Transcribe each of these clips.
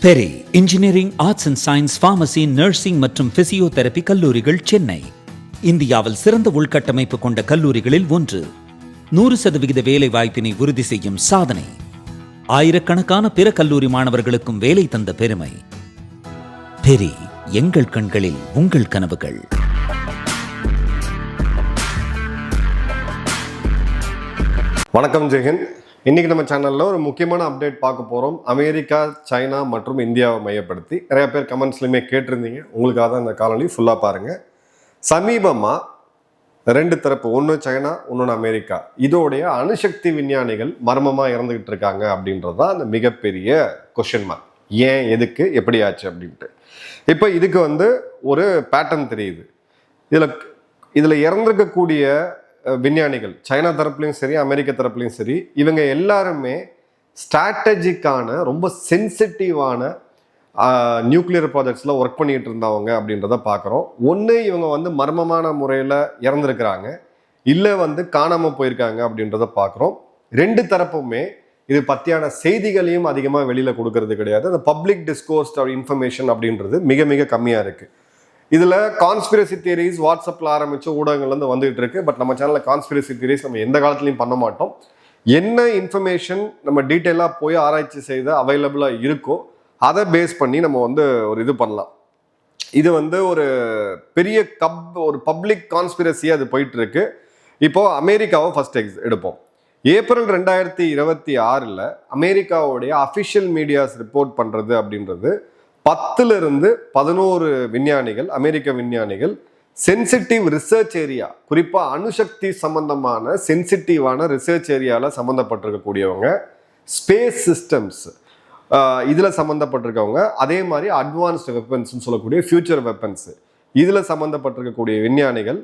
Peri engineering, arts and science, pharmacy, nursing மற்றும் physiotherapy கல்லூரிகள் சென்னை இந்தியாவில் சிறந்த உள்கட்டமைப்பு கொண்ட கல்லூரிகளில் ஒன்று. 100% வேலை வாய்ப்பினை உறுதி செய்யும் சாதனை. ஆயிரக்கணக்கான பிற கல்லூரி மாணவர்களுக்கும் வேலை தந்த பெருமை. பெரி, எங்கள் கண்களில் உங்கள் கனவுகள். வணக்கம் ஜெயஹிந்த். இன்னைக்கு நம்ம சேனல்ல ஒரு முக்கியமான அப்டேட் பார்க்க போறோம். அமெரிக்கா, சைனா மற்றும் இந்தியாவை மையப்படுத்தி நிறைய பேர் கமெண்ட்ஸ்லையுமே கேட்டிருந்தீங்க. உங்களுக்காக தான் இந்த காணொலி ஃபுல்லா பாருங்க. சமீபமா ரெண்டு தரப்பு, ஒன்று சைனா, இன்னொன்று அமெரிக்கா, இதோடைய அணுசக்தி விஞ்ஞானிகள் மர்மமா இறந்துகிட்டு இருக்காங்க அப்படின்றதுதான் அந்த மிகப்பெரிய கொஸ்டின் மார்க். ஏன், எதுக்கு, எப்படி ஆச்சு அப்படின்ட்டு. இப்போ இதுக்கு ஒரு பேட்டர்ன் தெரியுது. இதுல இறந்திருக்கக்கூடிய விஞ்ஞானிகள் சைனா தரப்புலையும் சரி, அமெரிக்க தரப்புலையும் சரி, இவங்க எல்லாருமே ஸ்ட்ராட்டஜிக்கான ரொம்ப சென்சிட்டிவான நியூக்ளியர் ப்ராஜெக்ட்ஸில் ஒர்க் பண்ணிட்டு இருந்தவங்க அப்படின்றத பார்க்குறோம். ஒன்று இவங்க மர்மமான முறையில் இறந்துருக்கிறாங்க, இல்லை காணாமல் போயிருக்காங்க அப்படின்றத பார்க்குறோம். ரெண்டு தரப்புமே இது பற்றியான செய்திகளையும் அதிகமாக வெளியில் கொடுக்கறது கிடையாது. அந்த பப்ளிக் டிஸ்கோர்ஸ் இன்ஃபர்மேஷன் அப்படின்றது மிக மிக கம்மியாக இருக்குது. இதில் கான்ஸ்பிரசி தியரிஸ் வாட்ஸ்அப்பில் ஆரம்பித்த ஊடகங்கள்லேருந்து வந்துகிட்டு இருக்கு. பட் நம்ம சேனலில் கான்ஸ்பிரசி தியரிஸ் நம்ம எந்த காலத்துலையும் பண்ண மாட்டோம். என்ன இன்ஃபர்மேஷன் நம்ம டீட்டெயிலாக போய் ஆராய்ச்சி செய்த அவைலபிளாக இருக்கோ அதை பேஸ் பண்ணி நம்ம ஒரு இது பண்ணலாம். இது ஒரு பெரிய ஒரு பப்ளிக் கான்ஸ்பிரசியாக அது போயிட்டு இருக்கு. இப்போ அமெரிக்காவை ஃபர்ஸ்ட் எடுப்போம். ஏப்ரல் 2026 அமெரிக்காவுடைய அஃபிஷியல் மீடியாஸ் ரிப்போர்ட் பண்ணுறது அப்படின்றது 10 to 11 விஞ்ஞானிகள், அமெரிக்க விஞ்ஞானிகள், சென்சிட்டிவ் ரிசர்ச் ஏரியா, குறிப்பா அணுசக்தி சம்பந்தமான சென்சிட்டிவான ரிசர்ச் ஏரியால சம்பந்தப்பட்டிருக்கக்கூடியவங்க, ஸ்பேஸ் சிஸ்டம்ஸ் இதுல சம்பந்தப்பட்டிருக்கவங்க, அதே மாதிரி அட்வான்ஸ்டு வெப்பன்ஸ் சொல்லக்கூடிய ஃபியூச்சர் வெப்பன்ஸ் இதுல சம்பந்தப்பட்டிருக்கக்கூடிய விஞ்ஞானிகள்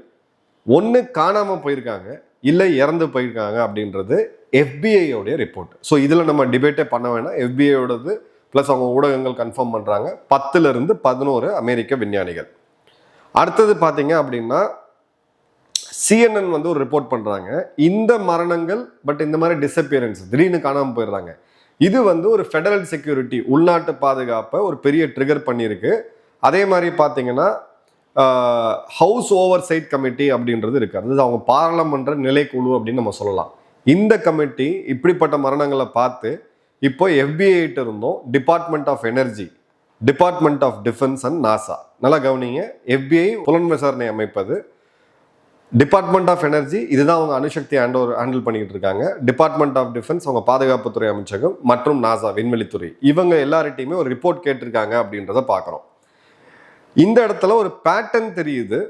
ஒன்று காணாம போயிருக்காங்க, இல்லை இறந்து போயிருக்காங்க அப்படின்றது FBI ரிப்போர்ட். ஸோ இதுல நம்ம டிபேட்டே பண்ண வேணாம். FBI பிளஸ் அவங்க ஊடகங்கள் கன்ஃபார்ம் பண்றாங்க 10 to 11 அமெரிக்க விஞ்ஞானிகள். அடுத்தது பாத்தீங்க அப்படின்னா CNN ஒரு ரிப்போர்ட் பண்றாங்க. இந்த மரணங்கள், பட் இந்த மாதிரி டிஸப்பியரன்ஸ், திடீர்னு காணாம போயிடுறாங்க, இது ஒரு ஃபெடரல் செக்யூரிட்டி, உள்நாட்டு பாதுகாப்பை ஒரு பெரிய ட்ரிகர் பண்ணியிருக்கு. அதே மாதிரி பாத்தீங்கன்னா ஹவுஸ் ஓவர் சைட் கமிட்டி அப்படின்றது இருக்கு. அதாவது அவங்க பாராளுமன்ற நிலைக்குழு அப்படின்னு நம்ம சொல்லலாம். இந்த கமிட்டி இப்படிப்பட்ட மரணங்களை பார்த்து இப்போ FBI இருந்தோம், department of energy, department of defence and NASA. நல்லா கவனிங்க, FBI புலன் விசாரணை அமைப்பது, டிபார்ட்மெண்ட் ஆஃப் எனர்ஜி இதுதான் அவங்க அணுசக்தி ஹேண்டில் பண்ணிக்கிட்டு இருக்காங்க, டிபார்ட்மெண்ட் ஆஃப் டிஃபென்ஸ் அவங்க பாதுகாப்புத்துறை அமைச்சகம், மற்றும் நாசா விண்வெளித்துறை, இவங்க எல்லார்ட்டையுமே ஒரு ரிப்போர்ட் கேட்டிருக்காங்க அப்படின்றத பார்க்குறோம். இந்த இடத்துல ஒரு பேட்டர்ன் தெரியுது,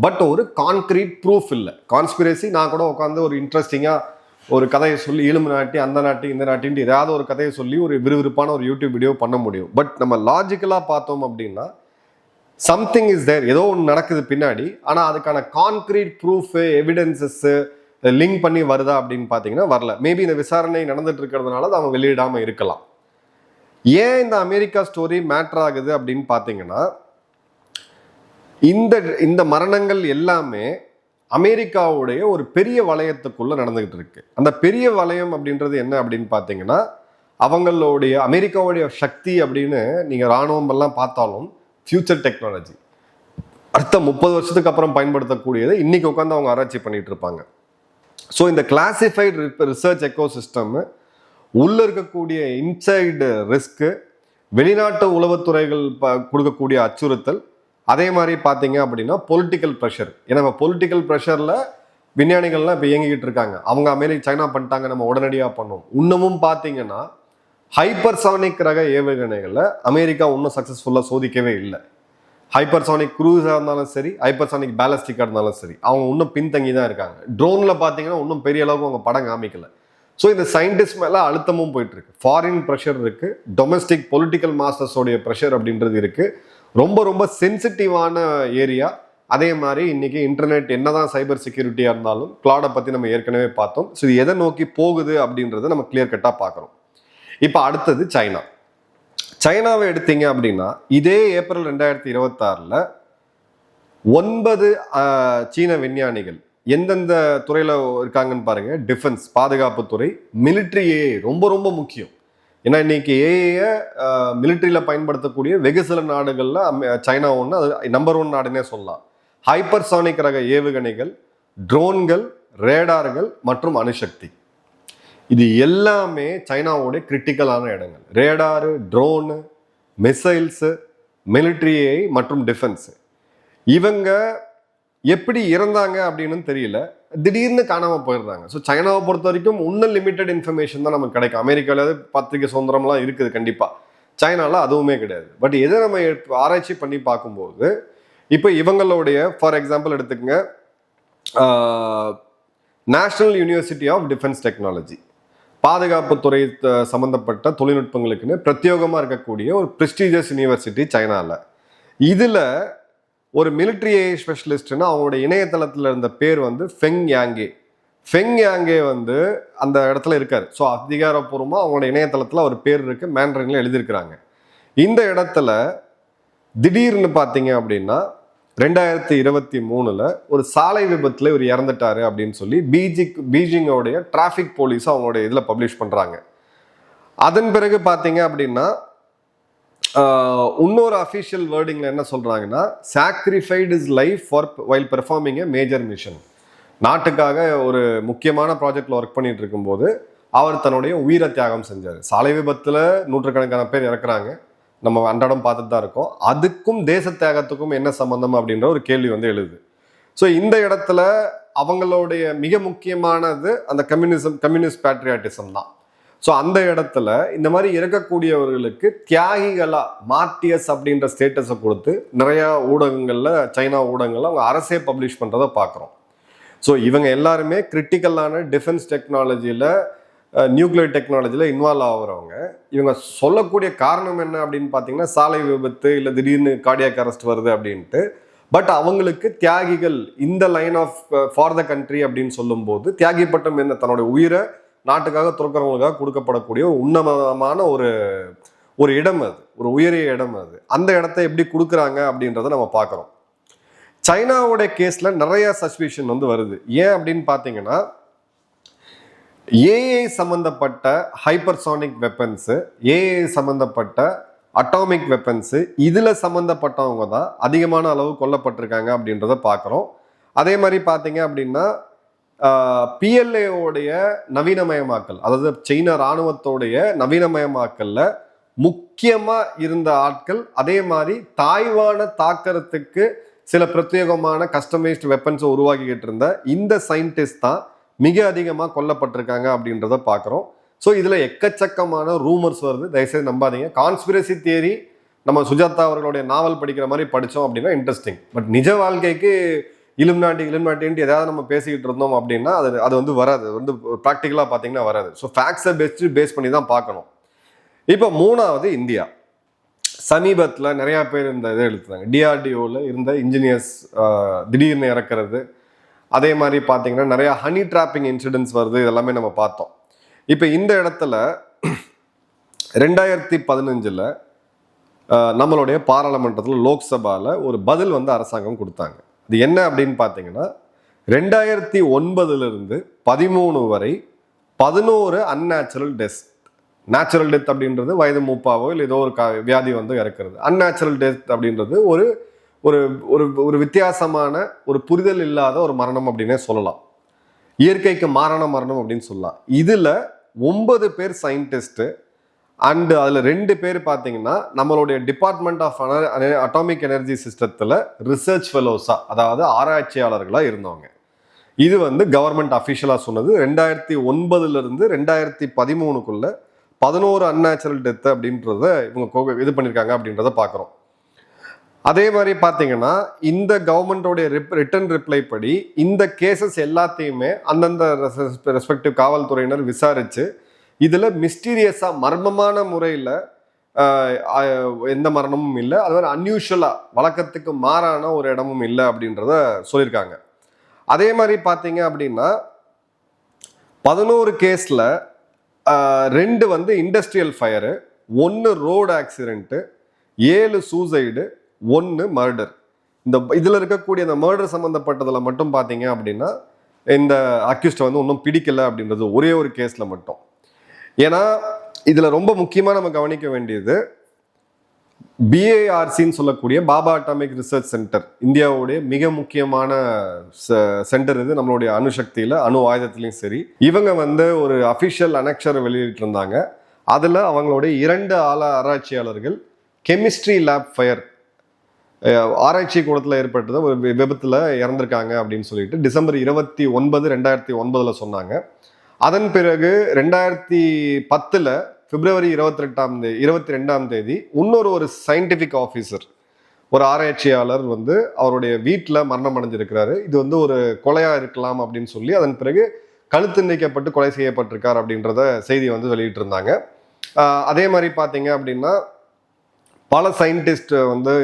பட் ஒரு கான்கிரீட் ப்ரூஃப் இல்லை. கான்ஸ்பிரசி நான் கூட உட்காந்து ஒரு இன்ட்ரெஸ்டிங்காக ஒரு கதையை சொல்லி, இலும்பு நாட்டி, அந்த நாட்டி, இந்த நாட்டின்ட்டு ஏதாவது ஒரு கதையை சொல்லி ஒரு விறுவிறுப்பான ஒரு யூடியூப் வீடியோ பண்ண முடியும். பட் நம்ம லாஜிக்கலாக பார்த்தோம் அப்படின்னா சம்திங் இஸ் தேர், ஏதோ ஒன்று நடக்குது பின்னாடி. ஆனால் அதுக்கான கான்கிரீட் ப்ரூஃப், எவிடன்சஸ் லிங்க் பண்ணி வருதா அப்படின்னு பார்த்தீங்கன்னா வரல. மேபி இந்த விசாரணை நடந்துட்டு இருக்கிறதுனால அதை அவங்க வெளியிடாமல் இருக்கலாம். ஏன் இந்த அமெரிக்கா ஸ்டோரி மேட்டர் ஆகுது அப்படின்னு பார்த்தீங்கன்னா, இந்த மரணங்கள் எல்லாமே அமெரிக்காவுடைய ஒரு பெரிய வளையத்துக்குள்ள நடந்துகிட்டு இருக்கு. அந்த பெரிய வளையம் அப்படின்றது என்ன அப்படின்னு பார்த்தீங்கன்னா, அவங்களுடைய அமெரிக்காவுடைய சக்தி அப்படின்னு நீங்க ராணுவம் எல்லாம் பார்த்தாலும் ஃபியூச்சர் டெக்னாலஜி, அடுத்த 30 வருஷத்துக்கு அப்புறம் பயன்படுத்தக்கூடியதை இன்னைக்கு உட்காந்து அவங்க ஆராய்ச்சி பண்ணிட்டு இருப்பாங்க. ஸோ இந்த கிளாசிஃபைடு ரிசர்ச் எக்கோசிஸ்டம் உள்ள இருக்கக்கூடிய இன்சைடு ரிஸ்க், வெளிநாட்டு உளவுத்துறைகள் கொடுக்கக்கூடிய அச்சுறுத்தல், அதே மாதிரி பார்த்தீங்க அப்படின்னா பொலிட்டிக்கல் ப்ரெஷர். ஏன்னா நம்ம பொலிட்டிக்கல் ப்ரெஷரில் விஞ்ஞானிகள்லாம் இப்போ இயங்கிக்கிட்டு இருக்காங்க. அவங்க அமெரிக்கா, சைனா பண்ணிட்டாங்க, நம்ம உடனடியாக பண்ணோம். இன்னமும் பார்த்தீங்கன்னா ஹைப்பர்சானிக் ரக ஏவுகணைகளை அமெரிக்கா இன்னும் சக்ஸஸ்ஃபுல்லாக சோதிக்கவே இல்லை. ஹைப்பர்சானிக் க்ரூஸாக இருந்தாலும் சரி, ஹைப்பர்சானிக் பேலஸ்டிக்காக இருந்தாலும் சரி, அவங்க இன்னும் பின்தங்கி தான் இருக்காங்க. ட்ரோனில் பார்த்தீங்கன்னா இன்னும் பெரிய அளவுக்கு அவங்க படம் காமிக்கல. ஸோ இந்த சயின்டிஸ்ட் மேலே அழுத்தமும் போயிட்டு இருக்கு. ஃபாரின் ப்ரெஷர் இருக்கு, டொமஸ்டிக் பொலிட்டிக்கல் மாஸ்டர்ஸோடைய ப்ரெஷர் அப்படின்றது இருக்கு. ரொம்ப ரொம்ப சென்சிட்டிவான ஏரியா. அதே மாதிரி இன்னைக்கு இன்டர்நெட் என்னதான் சைபர் செக்யூரிட்டியா இருந்தாலும் கிளவுடை பத்தி நம்ம ஏற்கனவே பார்த்தோம். ஸோ இது எதை நோக்கி போகுது அப்படின்றத நம்ம கிளியர் கட்டா பார்க்குறோம். இப்போ அடுத்தது சைனா. சைனாவை எடுத்தீங்க அப்படின்னா இதே ஏப்ரல் 2026 9 சீன விஞ்ஞானிகள் எந்தெந்த துறையில இருக்காங்கன்னு பாருங்க. டிஃபென்ஸ், பாதுகாப்புத்துறை, மிலிட்ரியே ரொம்ப ரொம்ப முக்கியம். ஏன்னா இன்னைக்கு ஏஐயை மிலிட்ரியில் பயன்படுத்தக்கூடிய வெகு சில நாடுகளில் சைனா ஒன்று, அது நம்பர் 1 நாடுன்னே சொல்லலாம். ஹைப்பர்சானிக் ரக ஏவுகணைகள், ட்ரோன்கள், ரேடார்கள் மற்றும் அணுசக்தி, இது எல்லாமே சைனாவோட கிரிட்டிக்கலான இடங்கள். Radar, drone, missiles, military AI மற்றும் டிஃபென்ஸு. இவங்க எப்படி இறந்தாங்க அப்படின்னு தெரியல, திடீர்னு காணாமல் போயிடுறாங்க. ஸோ சைனாவை பொறுத்த வரைக்கும் இன்னும் லிமிட்டட் இன்ஃபர்மேஷன் தான் நமக்கு கிடைக்கும். அமெரிக்காவில் பத்திரிகை சுதந்திரம்லாம் இருக்குது கண்டிப்பாக, சைனாவில் அதுவுமே கிடையாது. பட் எதை நம்ம ஆராய்ச்சி பண்ணி பார்க்கும்போது, இப்போ இவங்களுடைய ஃபார் எக்ஸாம்பிள் எடுத்துக்கங்க, national university of defence technology, பாதுகாப்புத்துறை சம்மந்தப்பட்ட தொழில்நுட்பங்களுக்குன்னு பிரத்யேகமாக இருக்கக்கூடிய ஒரு ப்ரெஸ்டீஜியஸ் யூனிவர்சிட்டி சைனாவில். இதில் ஒரு மிலிட்ரி ஏஐ ஸ்பெஷலிஸ்ட்னா அவங்களோட இணையதளத்தில் இருந்த பேர் வந்து ஃபெங் யாங்கே. ஃபெங் யாங்கே வந்து அந்த இடத்துல இருக்காரு. ஸோ அதிகாரப்பூர்வமாக அவங்களோட இணையதளத்தில் அவர் பேர் இருக்கு, மேண்ட்ரினில் எழுதியிருக்கிறாங்க. இந்த இடத்துல திடீர்னு பார்த்தீங்க அப்படின்னா 2023 ஒரு சாலை விபத்தில் இவர் இறந்துட்டாரு அப்படின்னு சொல்லி பீஜிங்கோடைய டிராஃபிக் போலீஸ் அவங்களுடைய இதில் பப்ளிஷ் பண்ணுறாங்க. அதன் பிறகு பார்த்தீங்க அப்படின்னா இன்னொரு அஃபிஷியல் வேர்டிங்கில் என்ன சொல்கிறாங்கன்னா, sacrificed is life for while performing a major mission. நாட்டுக்காக ஒரு முக்கியமான ப்ராஜெக்டில் ஒர்க் பண்ணிட்டு இருக்கும்போது அவர் தன்னுடைய உயிரை தியாகம் செஞ்சார். சாலை விபத்தில் நூற்றுக்கணக்கான பேர் இறக்குறாங்க, நம்ம அன்றாடம் பார்த்துட்டு தான் இருக்கோம். அதுக்கும் தேச தியாகத்துக்கும் என்ன சம்பந்தம் அப்படின்ற ஒரு கேள்வி வந்து எழுது. ஸோ இந்த இடத்துல அவங்களுடைய மிக முக்கியமானது அந்த கம்யூனிஸ்ட் பேட்ரியாட்டிசம் தான். ஸோ அந்த இடத்துல இந்த மாதிரி இறக்கக்கூடியவர்களுக்கு தியாகிகளா மார்டியர்ஸ் அப்படின்ற ஸ்டேட்டஸை கொடுத்து நிறையா ஊடகங்களில், சைனா ஊடகங்களில் அவங்க அரசே பப்ளிஷ் பண்ணுறதை பார்க்குறோம். ஸோ இவங்க எல்லாருமே கிரிட்டிக்கலான டிஃபென்ஸ் டெக்னாலஜியில், நியூக்ளியர் டெக்னாலஜியில் இன்வால்வ் ஆகிறவங்க. இவங்க சொல்லக்கூடிய காரணம் என்ன அப்படின்னு பார்த்தீங்கன்னா, சாலை விபத்து இல்லை திடீர்னு கார்டியாக் அரெஸ்ட் வருது அப்படின்ட்டு. பட் அவங்களுக்கு தியாகிகள், இந்த line of for the country அப்படின்னு சொல்லும்போது தியாகி பட்டம் என்ன, தன்னுடைய உயிரை நாட்டுக்காக துறக்கிறவங்களுக்காக கொடுக்கப்படக்கூடிய உன்னதமான ஒரு இடம் அது, ஒரு உயரிய இடம் அது. அந்த இடத்த எப்படி கொடுக்குறாங்க அப்படின்றத நம்ம பார்க்குறோம். சைனாவோட கேஸ்ல நிறைய சஸ்பிஷன் வந்து வருது. ஏன் அப்படின்னு பார்த்தீங்கன்னா, ஏஐ சம்பந்தப்பட்ட ஹைப்பர்சானிக் வெப்பன்ஸு, ஏஐ சம்பந்தப்பட்ட அட்டாமிக் வெப்பன்ஸு, இதில் சம்மந்தப்பட்டவங்க தான் அதிகமான அளவு கொல்லப்பட்டிருக்காங்க அப்படின்றத பார்க்குறோம். அதே மாதிரி பார்த்தீங்க அப்படின்னா, பிஎல்ஏவோடைய நவீனமயமாக்கல், அதாவது சீன இராணுவத்தோடைய நவீனமயமாக்கல்ல முக்கியமாக இருந்த ஆட்கள், அதே மாதிரி தாய்வானை தாக்கிறதுக்கு சில பிரத்யேகமான கஸ்டமைஸ்டு வெப்பன்ஸை உருவாக்கிக்கிட்டு இருந்த இந்த சயின்டிஸ்ட் தான் மிக அதிகமாக கொல்லப்பட்டிருக்காங்க அப்படின்றத பார்க்குறோம். ஸோ இதில் எக்கச்சக்கமான ரூமர்ஸ் வருது, தயவுசெய்து நம்பாதீங்க. கான்ஸ்பிரசி தியரி நம்ம சுஜாதா அவர்களுடைய நாவல் படிக்கிற மாதிரி படித்தோம் அப்படின்னா இன்ட்ரெஸ்டிங். பட் நிஜ வாழ்க்கைக்கு இலுமினாட்டின்ட்டு ஏதாவது நம்ம பேசிக்கிட்டு இருந்தோம் அப்படின்னா அது வந்து வராது, வந்து ப்ராக்டிக்கலாக பார்த்தீங்கன்னா வராது. ஸோ ஃபேக்ட்ஸை பேஸ் பண்ணி தான் பார்க்கணும். இப்போ மூணாவது இந்தியா. சமீபத்தில் நிறையா பேர் இந்த இதை எழுத்துறாங்க, டிஆர்டிஓவில் இருந்த இன்ஜினியர்ஸ் திடீர்னு இறக்குறது, அதே மாதிரி பார்த்தீங்கன்னா நிறையா ஹனி ட்ராப்பிங் இன்சிடென்ட்ஸ் வருது, இதெல்லாமே நம்ம பார்த்தோம். இப்போ இந்த இடத்துல 2015 நம்மளுடைய பாராளுமன்றத்தில் லோக்சபாவில் ஒரு பதில் வந்து அரசாங்கம் கொடுத்தாங்க. அது என்ன அப்படின்னு பார்த்தீங்கன்னா, 2009 13 வரை 11 அன்நேச்சுரல் டெத். நேச்சுரல் டெத் அப்படின்றது வயது மூப்பாவோ இல்லை ஏதோ ஒரு வியாதி வந்து இறக்குறது. அன்நேச்சுரல் டெத் அப்படின்றது ஒரு ஒரு ஒரு வித்தியாசமான, ஒரு புரிதல் இல்லாத ஒரு மரணம் அப்படின்னே சொல்லலாம். இயற்கைக்கு மாறான மரணம் அப்படின்னு சொல்லலாம். இதில் 9 பேர் சயின்டிஸ்ட்டு அண்டு அதில் 2 பேர் பார்த்தீங்கன்னா நம்மளுடைய டிபார்ட்மெண்ட் ஆஃப் அட்டாமிக் எனர்ஜி சிஸ்டத்தில் ரிசர்ச் ஃபெலோஸா, அதாவது ஆராய்ச்சியாளர்களாக இருந்தவங்க. இது வந்து கவர்மெண்ட் அஃபிஷியலாக சொன்னது. 2009 2013 11 அன்நேச்சுரல் டெத்து அப்படின்றத இவங்க இது பண்ணியிருக்காங்க அப்படின்றத பார்க்குறோம். அதே மாதிரி பார்த்தீங்கன்னா இந்த கவர்மெண்டோடைய ரிட்டன் ரிப்ளை படி இந்த கேசஸ் எல்லாத்தையுமே அந்தந்த ரெஸ்பெக்டிவ் காவல்துறையினர் விசாரித்து இதில் மிஸ்டீரியஸாக மர்மமான முறையில் எந்த மரணமும் இல்லை, அது மாதிரி அன்யூஷுவலாக வழக்கத்துக்கு மாறான ஒரு இடமும் இல்லை அப்படின்றத சொல்லியிருக்காங்க. அதே மாதிரி பார்த்தீங்க அப்படின்னா 11 கேஸில் 2 வந்து industrial fire, 1 road accident, 7 suicide, 1 murder. இதில் இருக்கக்கூடிய இந்த மர்டர் சம்மந்தப்பட்டதில் மட்டும் பார்த்தீங்க அப்படின்னா இந்த அக்யூஸ்டை வந்து ஒன்றும் பிடிக்கல அப்படின்றது ஒரே ஒரு கேஸில் மட்டும். ஏன்னா இதுல ரொம்ப முக்கியமா நம்ம கவனிக்க வேண்டியது பிஏஆர்சின்னு சொல்லக்கூடிய பாபா அட்டாமிக் ரிசர்ச் சென்டர், இந்தியாவுடைய மிக முக்கியமான சென்டர் இது. நம்மளுடைய அணுசக்தியில, அணு ஆயுதத்திலையும் சரி. இவங்க ஒரு அஃபிஷியல் அனெக்சர் வெளியிட்டு இருந்தாங்க. அதுல அவங்களுடைய 2 ஆராய்ச்சியாளர்கள் கெமிஸ்ட்ரி லேப் ஃபயர், ஆராய்ச்சி கூடத்தில் ஏற்பட்டது ஒரு விபத்துல இறந்திருக்காங்க அப்படின்னு சொல்லிட்டு டிசம்பர் 29, 2009 சொன்னாங்க. அதன் பிறகு 2010 பிப்ரவரி 22ஆம் தேதி இன்னொரு சயின்டிபிக் ஆஃபீஸர், ஒரு ஆராய்ச்சியாளர் அவருடைய வீட்டில் மரணம் அடைஞ்சிருக்கிறாரு. இது ஒரு கொலையா இருக்கலாம் அப்படின்னு சொல்லி அதன் பிறகு கழுத்து நீக்கப்பட்டு கொலை செய்யப்பட்டிருக்கார் அப்படின்றத செய்தி வெளியிட்டு இருந்தாங்க. அதே மாதிரி பார்த்தீங்க அப்படின்னா பல சயின்டிஸ்ட்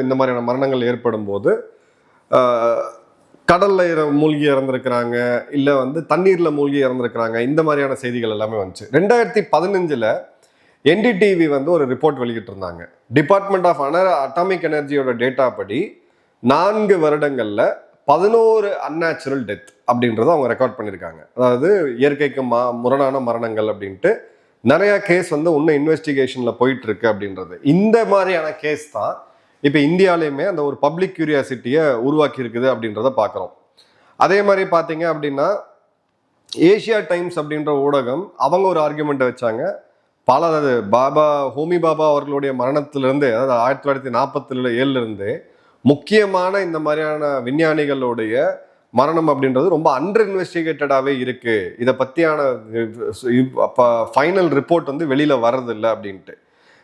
இந்த மாதிரியான மரணங்கள் ஏற்படும் போது கடல்ல மூழ்கி இறந்திருக்கிறாங்க, இல்லை தண்ணீர்ல மூழ்கி இறந்திருக்கிறாங்க. இந்த மாதிரியான செய்திகள் எல்லாமே வந்துச்சு. 2015 என்டிடிவி ஒரு ரிப்போர்ட் வெளியிட்டு இருந்தாங்க. டிபார்ட்மெண்ட் ஆஃப் அட்டாமிக் எனர்ஜியோட டேட்டா படி 4 வருடங்கள்ல 11 அன்நேச்சுரல் டெத் அப்படின்றத அவங்க ரெக்கார்ட் பண்ணியிருக்காங்க. அதாவது இயற்கைக்கு முரணான மரணங்கள் அப்படின்ட்டு நிறைய கேஸ் இன்னும் இன்வெஸ்டிகேஷன்ல போயிட்டு இருக்கு அப்படின்றது. இந்த மாதிரியான கேஸ் தான் இப்போ இந்தியாலையுமே அந்த ஒரு பப்ளிக் கியூரியாசிட்டியை உருவாக்கி இருக்குது அப்படின்றத பார்க்குறோம். அதே மாதிரி பார்த்தீங்க அப்படின்னா ஏஷியா டைம்ஸ் அப்படின்ற ஊடகம் அவங்க ஒரு ஆர்குமெண்ட் வச்சாங்க. ஹோமி பாபா அவர்களுடைய மரணத்திலிருந்து, அதாவது 1947 முக்கியமான இந்த மாதிரியான விஞ்ஞானிகளுடைய மரணம் அப்படின்றது ரொம்ப அண்டர் இன்வெஸ்டிகேட்டடாகவே இருக்கு, இதை பற்றியான ஃபைனல் ரிப்போர்ட் வெளியில வர்றதில்லை அப்படின்ட்டு.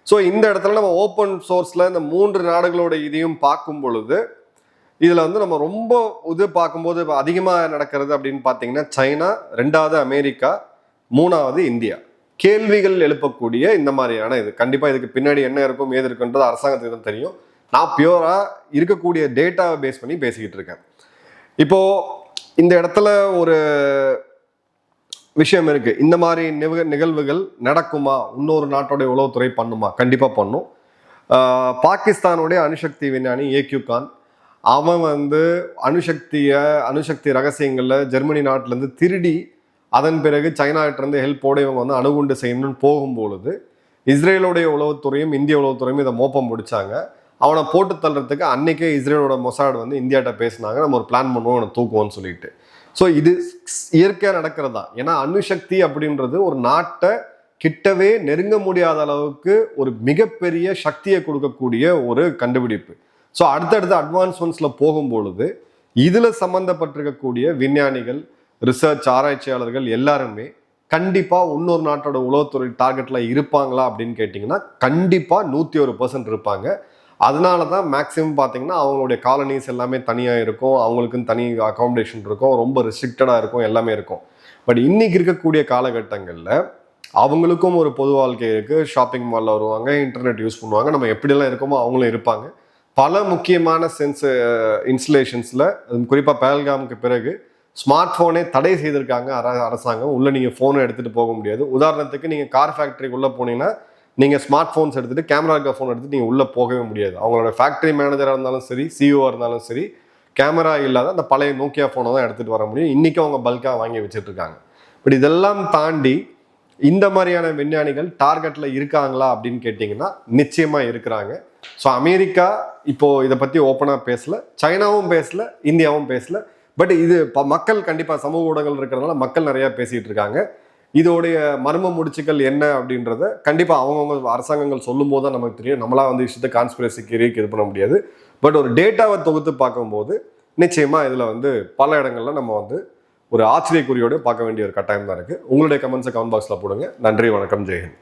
ஸோ இந்த இடத்துல நம்ம ஓப்பன் சோர்ஸ்ல இந்த 3 நாடுகளோட இதையும் பார்க்கும் பொழுது இதுல நம்ம ரொம்ப பார்க்கும்போது அதிகமாக நடக்கிறது அப்படின்னு பார்த்தீங்கன்னா சைனா, 2வது அமெரிக்கா, 3வது இந்தியா. கேள்விகள் எழுப்பக்கூடிய இந்த மாதிரியான இது கண்டிப்பா இதுக்கு பின்னாடி என்ன இருக்கும் ஏது இருக்குன்றது அரசாங்கத்துக்கு தான் தெரியும். நான் பியூரா இருக்கக்கூடிய டேட்டாவை பேஸ் பண்ணி பேசிக்கிட்டு இருக்கேன். இப்போ இந்த இடத்துல ஒரு விஷயம் இருக்கு. இந்த மாதிரி நிகழ்வுகள் நடக்குமா? இன்னொரு நாட்டோடைய உளவுத்துறை பண்ணுமா? கண்டிப்பா பண்ணும். பாகிஸ்தானுடைய அணுசக்தி விஞ்ஞானி ஏக்யூ கான், அவன் அணுசக்தி ரகசியங்கள்ல ஜெர்மனி நாட்டுல இருந்து திருடி அதன் பிறகு சைனாட்டிருந்து ஹெல்ப்போட இவங்க அணுகுண்டு செய்யணும்னு போகும்பொழுது இஸ்ரேலுடைய உளவுத்துறையும் இந்திய உளவுத்துறையும் இதை மோப்பம் முடிச்சாங்க. அவனை போட்டு தள்ளுறதுக்கு அன்னைக்கே இஸ்ரேலோட மொசாட் இந்தியாட்ட பேசினாங்க, நம்ம ஒரு பிளான் பண்ணுவோம் அவனை தூக்குவோம்னு சொல்லிட்டு. ஸோ இது இயற்கையாக நடக்கிறது தான். ஏன்னா அணுசக்தி அப்படின்றது ஒரு நாட்டை கிட்டவே நெருங்க முடியாத அளவுக்கு ஒரு மிகப்பெரிய சக்தியை கொடுக்கக்கூடிய ஒரு கண்டுபிடிப்பு. ஸோ அடுத்தடுத்த அட்வான்ஸ்மெண்ட்ஸ்ல போகும்பொழுது இதுல சம்பந்தப்பட்டிருக்கக்கூடிய விஞ்ஞானிகள், ரிசர்ச் ஆராய்ச்சியாளர்கள் எல்லாருமே கண்டிப்பா இன்னொரு நாட்டோட உளவுத்துறை டார்கெட்ல இருப்பாங்களா அப்படின்னு கேட்டிங்கன்னா கண்டிப்பா 101% இருப்பாங்க. அதனால தான் மேக்ஸிமம் பார்த்தீங்கன்னா அவங்களுடைய காலனிஸ் எல்லாமே தனியாக இருக்கும், அவங்களுக்குன்னு தனி அகாமடேஷன் இருக்கும், ரொம்ப ரெஸ்ட்ரிக்டடாக இருக்கும், எல்லாமே இருக்கும். பட் இன்னைக்கு இருக்கக்கூடிய காலகட்டங்களில் அவங்களுக்கும் ஒரு பொது வாழ்க்கை இருக்குது. ஷாப்பிங் மாலில் வருவாங்க, இன்டர்நெட் யூஸ் பண்ணுவாங்க, நம்ம எப்படிலாம் இருக்கோமோ அவங்களும் இருப்பாங்க. பல முக்கியமான இன்ஸ்டலேஷன்ஸில் குறிப்பாக பஹல்காமுக்கு பிறகு ஸ்மார்ட் ஃபோனே தடை செய்திருக்காங்க அரசாங்கம். உள்ள நீங்கள் ஃபோனை எடுத்துகிட்டு போக முடியாது. உதாரணத்துக்கு நீங்கள் கார் ஃபேக்ட்ரிக்குள்ளே போனீங்கன்னா நீங்கள் ஸ்மார்ட் ஃபோன்ஸ் எடுத்துகிட்டு கேமரா இருக்க ஃபோன் எடுத்துகிட்டு நீங்கள் உள்ளே போகவே முடியாது. அவங்களோட ஃபேக்ட்ரி மேனேஜராக இருந்தாலும் சரி, சிஇஓவாக இருந்தாலும் சரி, கேமரா இல்லாத அந்த பழைய நோக்கியா ஃபோனை தான் எடுத்துகிட்டு வர முடியும். இன்றைக்கி அவங்க பல்காக வாங்கி வச்சுட்டு இருக்காங்க. பட் இதெல்லாம் தாண்டி இந்த மாதிரியான விஞ்ஞானிகள் டார்கெட்டில் இருக்காங்களா அப்படின்னு கேட்டிங்கன்னா நிச்சயமாக இருக்கிறாங்க. ஸோ அமெரிக்கா இப்போது இதை பற்றி ஓப்பனாக பேசலை, சைனாவும் பேசலை, இந்தியாவும் பேசலை. பட் இது மக்கள் கண்டிப்பாக சமூக ஊடகங்கள் இருக்கிறதுனால மக்கள் நிறையா பேசிகிட்டு இருக்காங்க. இதோடைய மர்ம முடிச்சுக்கள் என்ன அப்படின்றத கண்டிப்பாக அவங்கவுங்க அரசாங்கங்கள் சொல்லும் போது தான் நமக்கு தெரியும். நம்மளாம் விஷயத்தை கான்ஸ்பிரசி தியரிக்கு இது பண்ண முடியாது. பட் ஒரு டேட்டாவை தொகுத்து பார்க்கும்போது நிச்சயமாக இதில் பல இடங்கள்ல நம்ம ஒரு ஆச்சரியக்குறியோடு பார்க்க வேண்டிய ஒரு கட்டாயம் தான் இருக்குது. உங்களுடைய கமெண்ட்ஸை கமெண்ட் பாக்ஸில் போடுங்க. நன்றி, வணக்கம், ஜெய்ஹிந்த்.